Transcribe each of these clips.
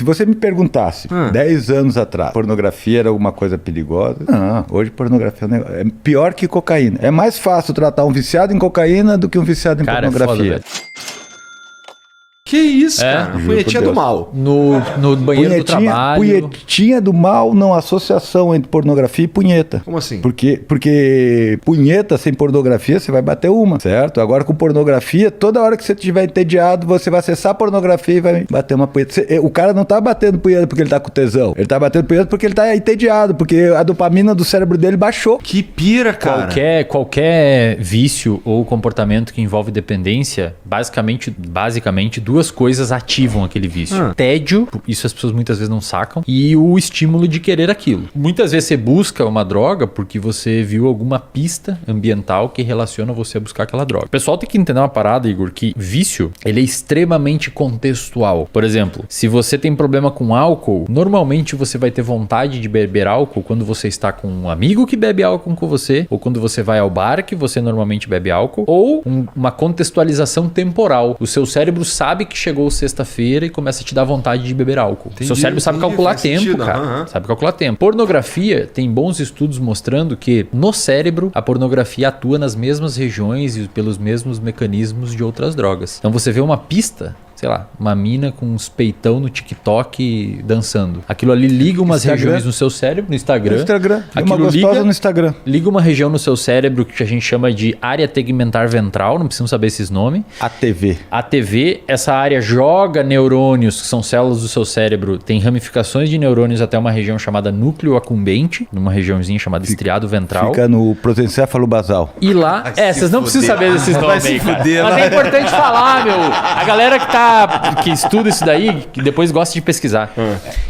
Se você me perguntasse 10 anos atrás, pornografia era alguma coisa perigosa? Não, hoje pornografia é pior que cocaína. É mais fácil tratar um viciado em cocaína do que um viciado em pornografia. É foda, velho. Que isso, cara? Punhetinha do mal. No banheiro do trabalho. Punhetinha do mal, não associação entre pornografia e punheta. Como assim? Porque punheta sem pornografia, você vai bater uma, certo? Agora com pornografia, toda hora que você estiver entediado, você vai acessar a pornografia e vai bater uma punheta. O cara não tá batendo punheta porque ele tá com tesão. Ele tá batendo punheta porque ele tá entediado, porque a dopamina do cérebro dele baixou. Que pira, cara. Qualquer vício ou comportamento que envolve dependência, basicamente duas coisas ativam aquele vício. Tédio, isso as pessoas muitas vezes não sacam, e o estímulo de querer aquilo. Muitas vezes você busca uma droga porque você viu alguma pista ambiental que relaciona você a buscar aquela droga. O pessoal tem que entender uma parada, Igor, que vício, ele é extremamente contextual. Por exemplo, se você tem problema com álcool, normalmente você vai ter vontade de beber álcool quando você está com um amigo que bebe álcool com você, ou quando você vai ao bar que você normalmente bebe álcool, ou uma contextualização temporal. O seu cérebro sabe que chegou sexta-feira e começa a te dar vontade de beber álcool. Seu cérebro sabe calcular tempo, cara. Sabe calcular tempo. Pornografia, tem bons estudos mostrando que no cérebro a pornografia atua nas mesmas regiões e pelos mesmos mecanismos de outras drogas. Então você vê uma pista, sei lá, uma mina com uns peitão no TikTok dançando. Aquilo ali liga umas regiões no seu cérebro, no Instagram. Uma gostosa no Instagram. Liga uma região no seu cérebro que a gente chama de área tegmentar ventral, não precisamos saber esses nomes. ATV, essa área joga neurônios, que são células do seu cérebro, tem ramificações de neurônios até uma região chamada núcleo acumbente, numa regiãozinha chamada estriado ventral. Fica no prosencéfalo basal. E lá, vocês não precisam saber desses nomes aí, cara. Mas é importante falar, meu. A galera que estuda isso daí, que depois gosta de pesquisar.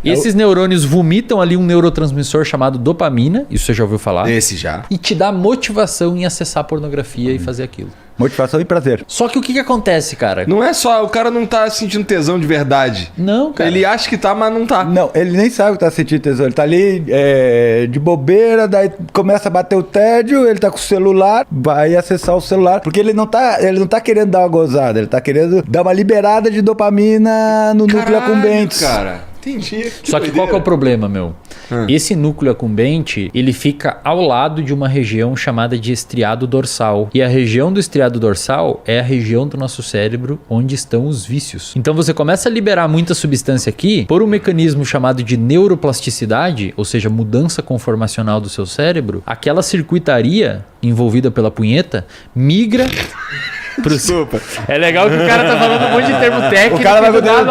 Esses neurônios vomitam ali um neurotransmissor chamado dopamina, isso você já ouviu falar? Esse já. E te dá motivação em acessar a pornografia e fazer aquilo. Motivação e prazer. Só que o que acontece, cara? Não é só, o cara não tá sentindo tesão de verdade. Não, cara. Ele acha que tá, mas não tá. Não, ele nem sabe que tá sentindo tesão. Ele tá ali de bobeira, daí começa a bater o tédio, ele tá com o celular, vai acessar o celular. Porque ele não tá querendo dar uma gozada, ele tá querendo dar uma liberada de dopamina no núcleo acumbente. Cara. Entendi. Só que qual que é o problema, meu? Esse núcleo acumbente, ele fica ao lado de uma região chamada de estriado dorsal. E a região do estriado dorsal é a região do nosso cérebro onde estão os vícios. Então você começa a liberar muita substância aqui por um mecanismo chamado de neuroplasticidade, ou seja, mudança conformacional do seu cérebro. Aquela circuitaria envolvida pela punheta migra... Desculpa. É legal que o cara tá falando um monte de termo técnico. O cara vai mudando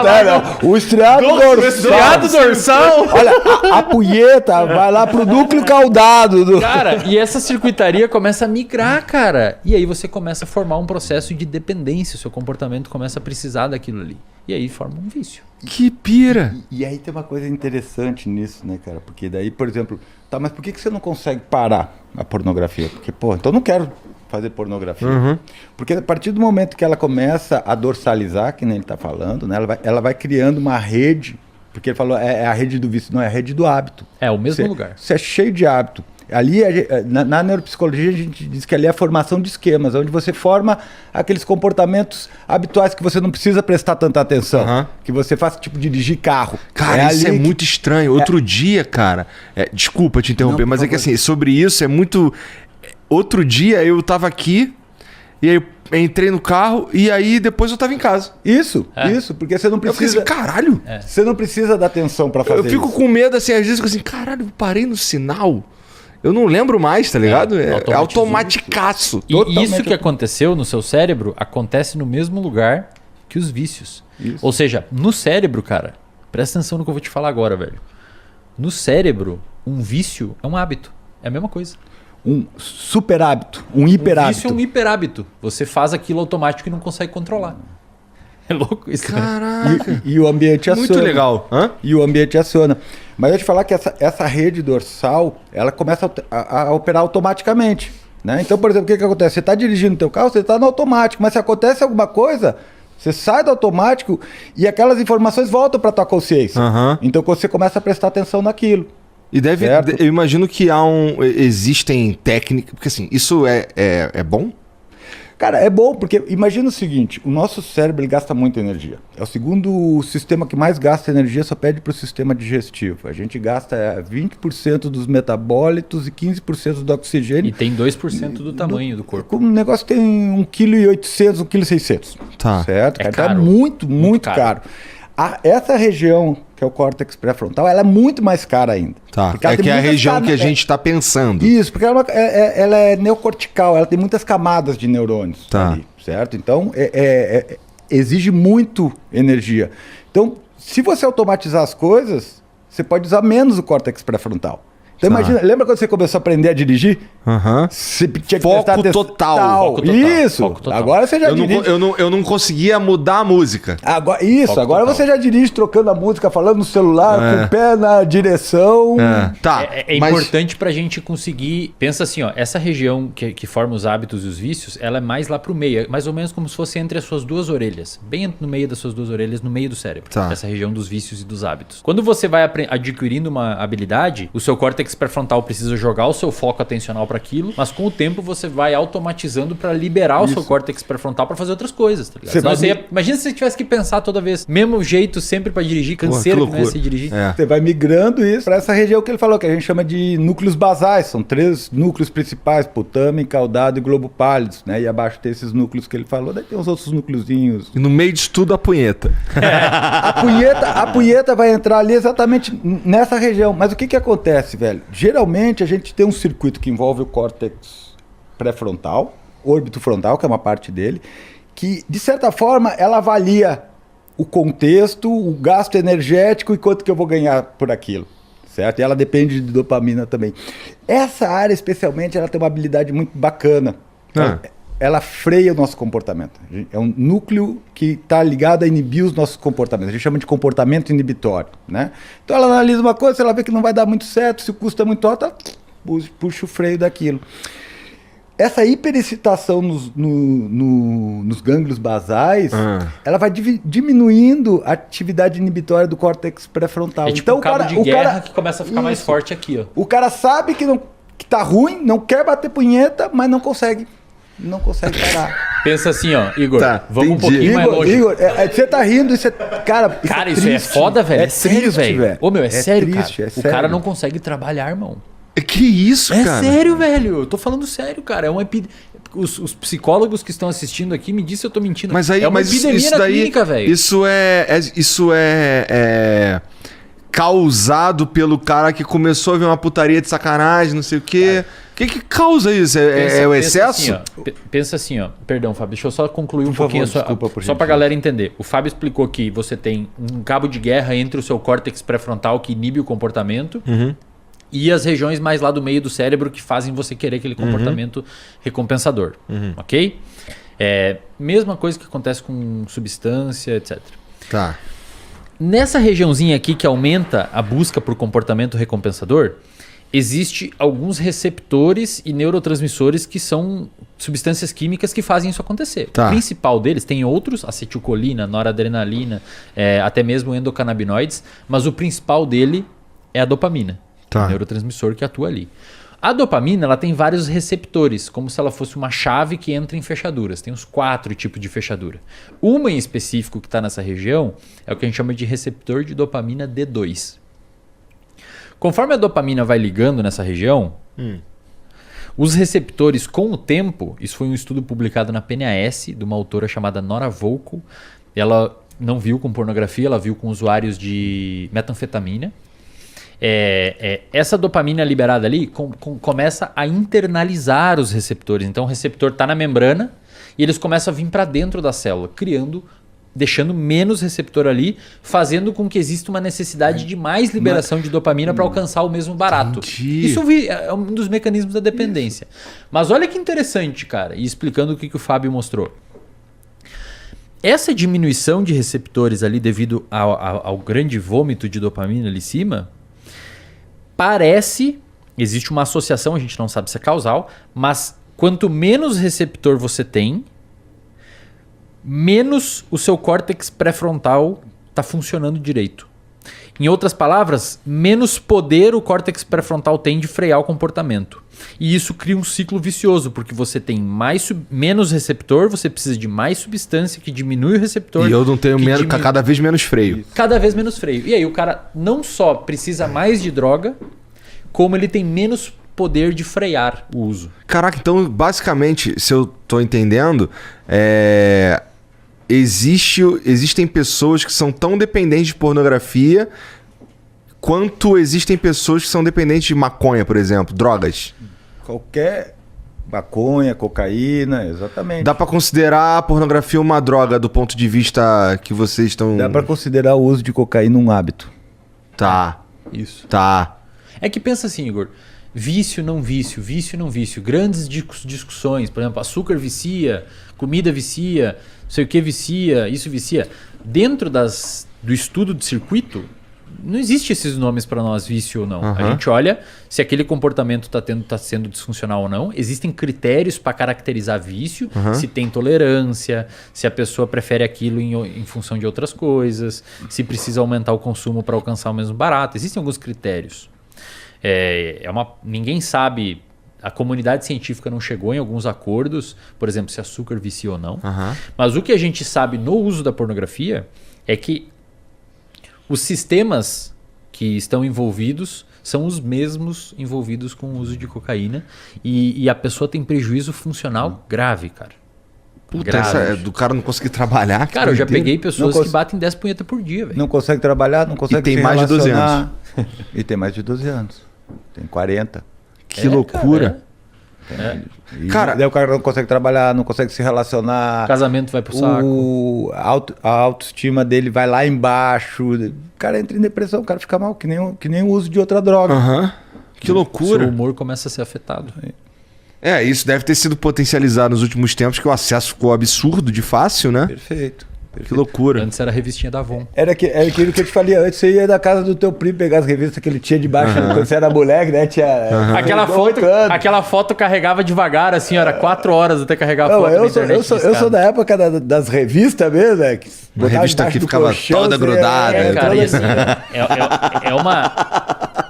o estriado dorsal. O estriado dorsal. Olha, a punheta vai lá pro núcleo caudado. Cara, e essa circuitaria começa a migrar, cara. E aí você começa a formar um processo de dependência. O seu comportamento começa a precisar daquilo ali. E aí forma um vício. Que pira. E aí tem uma coisa interessante nisso, né, cara? Porque daí, por exemplo, tá, mas por que você não consegue parar a pornografia? Porque, pô, então eu não quero fazer pornografia. Porque a partir do momento que ela começa a dorsalizar, que nem ele está falando, né, ela vai criando uma rede, porque ele falou, é a rede do vício, não, é a rede do hábito. É o mesmo lugar. Você é cheio de hábito. Ali, na neuropsicologia, a gente diz que ali é a formação de esquemas, onde você forma aqueles comportamentos habituais que você não precisa prestar tanta atenção. Que você faz, tipo, dirigir carro. Cara, isso é muito estranho. Outro dia, cara... desculpa te interromper, mas é que assim, sobre isso é muito... Outro dia eu tava aqui, e aí eu entrei no carro, e aí depois eu tava em casa. Isso, porque você não precisa... Eu fiquei assim, caralho! Você não precisa dar atenção pra fazer isso. Eu fico com medo, assim, às vezes eu fico assim, caralho, eu parei no sinal... Eu não lembro mais, tá ligado? É automaticaço. E isso que aconteceu no seu cérebro acontece no mesmo lugar que os vícios. Isso. Ou seja, no cérebro, cara, presta atenção no que eu vou te falar agora, velho. No cérebro, um vício é um hábito. É a mesma coisa. Um super hábito, um hiperábito. Vício é um hiperábito. Você faz aquilo automático e não consegue controlar. É louco isso. Caraca. E o ambiente aciona. Muito legal. E o ambiente aciona. Mas eu ia te falar que essa rede dorsal, ela começa a operar automaticamente. Né? Então, por exemplo, o que acontece? Você está dirigindo o teu carro, você está no automático. Mas se acontece alguma coisa, você sai do automático e aquelas informações voltam para tua consciência. Então você começa a prestar atenção naquilo. E eu imagino que existem técnicas... Porque assim, isso é bom? Cara, é bom, porque imagina o seguinte, o nosso cérebro ele gasta muita energia. É o segundo sistema que mais gasta energia, só pede para o sistema digestivo. A gente gasta 20% dos metabólitos e 15% do oxigênio. E tem 2% do tamanho do corpo. O negócio tem 1,8 kg, 1,6 kg. Tá. Certo? É Então caro. é muito caro. Essa região, que é o córtex pré-frontal, ela é muito mais cara ainda. Tá. Porque ela É tem que é a muitas região que a gente tá pensando. Isso, porque ela é neocortical, ela tem muitas camadas de neurônios Tá. ali, certo? Então, exige muito energia. Então, se você automatizar as coisas, você pode usar menos o córtex pré-frontal. Então, Tá. imagina, lembra quando você começou a aprender a dirigir? Aham. Você tinha que Foco prestar atenção. total. Foco total. Isso, Foco total. agora você já dirige. Eu não conseguia mudar a música. Agora, Foco agora total. você já dirige trocando a música, falando no celular, com o pé na direção. Tá. É mas- importante pra gente conseguir. Pensa assim, ó, essa região que forma os hábitos e os vícios, ela é mais lá pro meio, é mais ou menos como se fosse entre as suas duas orelhas, bem no meio das suas duas orelhas, no meio do cérebro. Tá. Essa região dos vícios e dos hábitos. Quando você vai adquirindo uma habilidade, o seu córtex pré-frontal precisa jogar o seu foco atencional para aquilo, mas com o tempo você vai automatizando para liberar o seu córtex pré-frontal para fazer outras coisas, tá ligado? Você Senão vai- imagina se você tivesse que pensar toda vez, mesmo jeito sempre para dirigir, Porra, canseiro que que não ia loucura. se dirigir. É. Você vai migrando isso para essa região que ele falou, que a gente chama de núcleos basais. São 3 núcleos principais, putame, caudado e globo pálido, né? E abaixo tem esses núcleos que ele falou, daí tem uns outros núcleozinhos. E no meio disso tudo a punheta. A punheta vai entrar ali exatamente nessa região. Mas o que acontece, velho? Geralmente a gente tem um circuito que envolve o córtex pré-frontal, órbito frontal, que é uma parte dele, que, de certa forma, ela avalia o contexto, o gasto energético e quanto que eu vou ganhar por aquilo. Certo? E ela depende de dopamina também. Essa área, especialmente, ela tem uma habilidade muito bacana. Ela freia o nosso comportamento. É um núcleo que está ligado a inibir os nossos comportamentos. A gente chama de comportamento inibitório, né? Então ela analisa uma coisa, se ela vê que não vai dar muito certo, se o custo é muito alto, ela puxa o freio daquilo. Essa hiperexcitação nos gânglios basais, ela vai diminuindo a atividade inibitória do córtex pré-frontal. É tipo um cabo de guerra que começa a ficar mais forte aqui, ó. O cara sabe que tá ruim, não quer bater punheta, mas não consegue. Não consegue parar. Pensa assim, ó, Igor, Tá, vamos entendi. um pouquinho mais longe. Igor, você tá rindo, isso é. Cara, Cara, é isso triste. é foda, velho. É sério, triste, velho. Ô, meu, é sério, triste, cara. é O sério. cara não consegue trabalhar, irmão. Que isso, É cara? sério, velho. Eu tô falando sério, cara. É uma os psicólogos que estão assistindo aqui me dizem se eu tô mentindo. Mas aí, é uma epidemia isso na daí, clínica, velho. isso é causado pelo cara que começou a ver uma putaria de sacanagem, não sei o quê. O que causa isso? É o excesso? Pensa assim, ó. Perdão, Fábio, deixa eu só concluir um pouquinho favor, desculpa, por só pra gentileza. galera entender. O Fábio explicou que você tem um cabo de guerra entre o seu córtex pré-frontal que inibe o comportamento e as regiões mais lá do meio do cérebro que fazem você querer aquele comportamento recompensador. Ok? Mesma coisa que acontece com substância, etc. Tá. Nessa regiãozinha aqui que aumenta a busca por comportamento recompensador, existe alguns receptores e neurotransmissores que são substâncias químicas que fazem isso acontecer. Tá. O principal deles, tem outros, acetilcolina, noradrenalina, até mesmo endocannabinoides, mas o principal dele é a dopamina, Tá. o neurotransmissor que atua ali. A dopamina ela tem vários receptores, como se ela fosse uma chave que entra em fechaduras. Tem uns 4 tipos de fechadura. Uma em específico que está nessa região é o que a gente chama de receptor de dopamina D2. Conforme a dopamina vai ligando nessa região, os receptores com o tempo, isso foi um estudo publicado na PNAS de uma autora chamada Nora Volkow. Ela não viu com pornografia, ela viu com usuários de metanfetamina. Essa dopamina liberada ali começa a internalizar os receptores. Então o receptor está na membrana e eles começam a vir para dentro da célula, deixando menos receptor ali, fazendo com que exista uma necessidade de mais liberação de dopamina para alcançar o mesmo barato. Entendi. Isso é um dos mecanismos da dependência. Mas olha que interessante, cara, e explicando o que o Fábio mostrou. Essa diminuição de receptores ali devido ao grande vômito de dopamina ali em cima, existe uma associação, a gente não sabe se é causal, mas quanto menos receptor você tem, menos o seu córtex pré-frontal está funcionando direito. Em outras palavras, menos poder o córtex pré-frontal tem de frear o comportamento. E isso cria um ciclo vicioso, porque você tem menos receptor, você precisa de mais substância que diminui o receptor. E eu não tenho cada vez menos freio. Cada vez menos freio. E aí o cara não só precisa mais de droga, como ele tem menos poder de frear o uso. Caraca, então basicamente, se eu tô entendendo, existem pessoas que são tão dependentes de pornografia quanto existem pessoas que são dependentes de maconha, por exemplo, drogas. Qualquer maconha, cocaína, exatamente. Dá pra considerar a pornografia uma droga do ponto de vista que vocês estão... Dá pra considerar o uso de cocaína um hábito. Tá. Isso. Tá. É que pensa assim, Igor, vício não vício, vício não vício. Grandes discussões, por exemplo, açúcar vicia, comida vicia, não sei o que vicia, isso vicia. Dentro do estudo de circuito, não existe esses nomes para nós, vício ou não. Uhum. A gente olha se aquele comportamento está sendo disfuncional ou não. Existem critérios para caracterizar vício, se tem tolerância, se a pessoa prefere aquilo em função de outras coisas, se precisa aumentar o consumo para alcançar o mesmo barato. Existem alguns critérios. Ninguém sabe, a comunidade científica não chegou em alguns acordos, por exemplo, se açúcar vicia ou não. Mas o que a gente sabe no uso da pornografia é que os sistemas que estão envolvidos são os mesmos envolvidos com o uso de cocaína e a pessoa tem prejuízo funcional grave, cara. Puta, do cara não conseguir trabalhar. Cara, eu já peguei pessoas que batem 10 punhetas por dia, velho. Não consegue trabalhar, não consegue se relacionar. E tem mais de 12 anos. E tem mais de 12 anos. Tem 40. Que loucura. Cara, daí o cara não consegue trabalhar, não consegue se relacionar. O casamento vai pro saco. A autoestima dele vai lá embaixo. O cara entra em depressão, o cara fica mal, que nem o uso de outra droga. Que loucura. O seu humor começa a ser afetado. Isso deve ter sido potencializado nos últimos tempos, que o acesso ficou absurdo de fácil, né? Perfeito. Que loucura. Antes era a revistinha da Avon. Era aquilo que eu te falei antes. Você ia da casa do teu primo pegar as revistas que ele tinha debaixo quando você era moleque, né? Aquela foto carregava devagar, assim, era 4 horas até carregar a foto na internet. Eu sou da época das revistas mesmo, né? Uma revista que ficava toda grudada. Cara, e assim,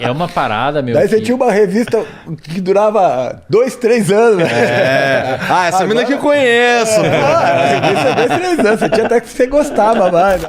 é uma parada, meu. Daí você tinha uma revista que durava 2, 3 anos, né? Essa mina que eu conheço. A revista 2, 3 anos. Você tinha até que você gostava mais, né?